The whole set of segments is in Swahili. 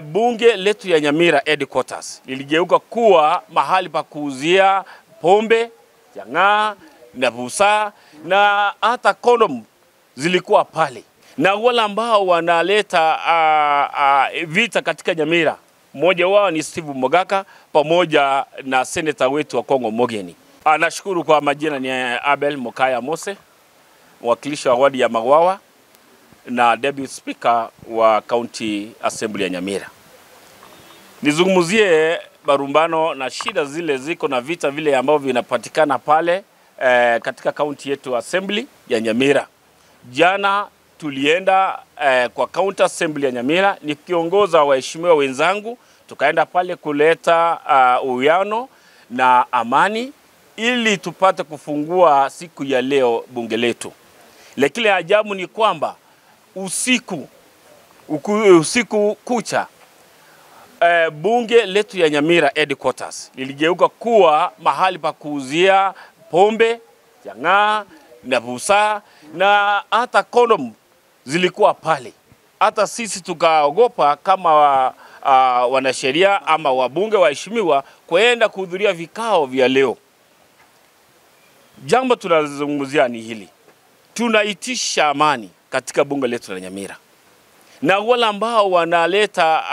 bunge letu ya Nyamira headquarters liligeuka kuwa mahali pa kuuzia pombe, jang'aa na busaa na hata kondom zilikuwa pale. Na wale ambao wanaleta vita katika Nyamira, mmoja wao ni Steve Mogaka pamoja na senator wetu wa Kongo Mogeni. Nashukuru kwa majina ni Abel Mokaya Mose, mwakilishi wa wadi ya Magwawa na deputy speaker wa county assembly ya Nyamira. Nizungumzie barumbano na shida zile ziko na vita vile ambavyo vinapatikana pale katika county yetu assembly ya Nyamira. Jana tulienda kwa county assembly ya Nyamira nikiongoza waheshimiwa wenzangu, tukaenda pale kuleta uwiano na amani ili tupate kufungua siku ya leo bunge letu. Lakini ajabu ni kwamba usiku kucha bunge letu ya Nyamira headquarters liligeuka kuwa mahali pa kuuzia pombe, jang'aa na busaa na hata kondom zilikuwa pale. Hata sisi tukaogopa kama wanasheria ama wabunge waheshimiwa kuenda kuhudhuria vikao vya leo. Jambo tunazungumzia ni hili. Tunaitisha amani katika bunge letu la Nyamira. Na wale ambao wanaleta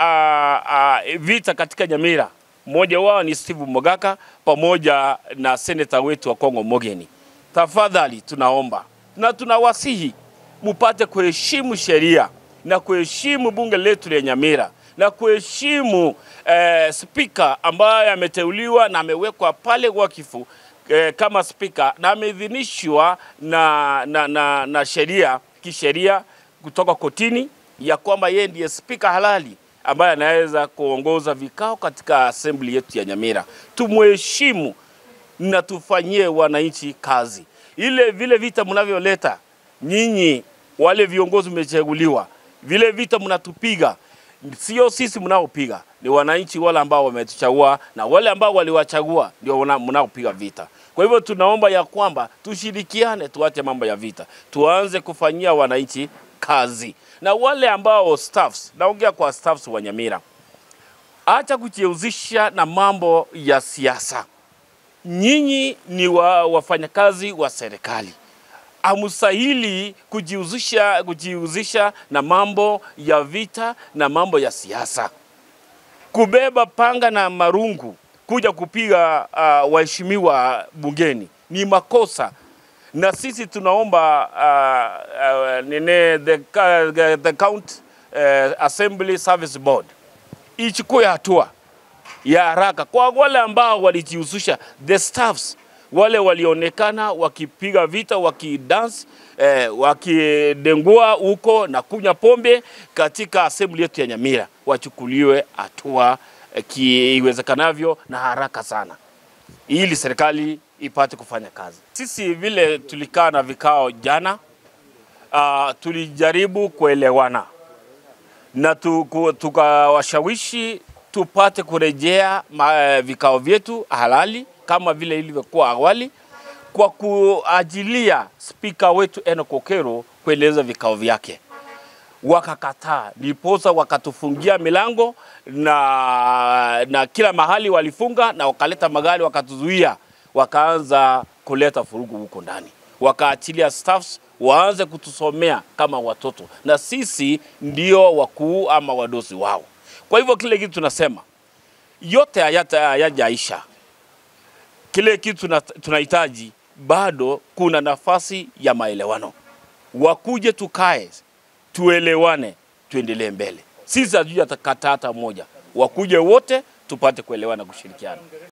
vita katika Nyamira, mmoja wao ni Steve Mogaka pamoja na senator wetu wa Kongo Mogeni. Tafadhali tunaomba na tunawasihi mupate kuheshimu sheria na kuheshimu bunge letu la Nyamira na kuheshimu speaker ambaye ameteuliwa na amewekwa pale wakifu kama speaker na ameidhinishwa na kisheria kutoka kotini ya kwamba yeye ndiye speaker halali ambaye anaweza kuongoza vikao katika assembly yetu ya Nyamira. Tumheshimu na tufanyie wananchi kazi. Vile vita mnavyoleta nyinyi wale viongozi mmechaguliwa, vile vita mnatupiga, sio sisi mnaopiga, ni wananchi wale ambao wametuchagua na wale ambao waliwachagua ndio mnaopiga vita. Kwa hivyo tunaomba ya kwamba tushirikiane, tuache mambo ya vita, tuanze kufanyia wananchi kazi. Na wale ambao staffs, naongea kwa staffs wa Nyamira, acha kujihusisha na mambo ya siasa. Nyinyi ni wafanyakazi wa serikali. Hamstahili kujihusisha na mambo ya vita na mambo ya siasa. Kubeba panga na marungu kuja kupiga waheshimiwa bungeni ni makosa. Na sisi tunaomba the County Assembly Service Board ichukue hatua ya haraka kwa wale ambao walijihusisha, the staffs wale walionekana wakipiga vita, wakidance, wakidengua huko na kunywa pombe katika assembly yetu ya Nyamira, wachukuliwe hatua kiwezekanavyo na haraka sana ili serikali ipate kufanya kazi. Sisi vile tulikaa na vikao jana, tulijaribu kuelewana na tukawashawishi tupate kurejea vikao vyetu halali kama vile ilivyokuwa awali kwa kuajilia speaker wetu Enoch Okero kueleza vikao vyake. Wakakataa, ndiposa wakatufungia milango na kila mahali walifunga na wakaleta magari wakatuzuia, wakaanza kuleta furugu huko ndani. Wakaachilia staffs waanze kutusomea kama watoto na sisi ndio wakuu ama wadosi wao. Kwa hivyo kile kitu tunasema yote hayajaisha. Kile kitu tunahitaji bado kuna nafasi ya maelewano. Wakuje tukae, tuelewane, tuendelee mbele. Sisi hatujakata hata moja. Wakuje wote tupate kuelewana, kushirikiana.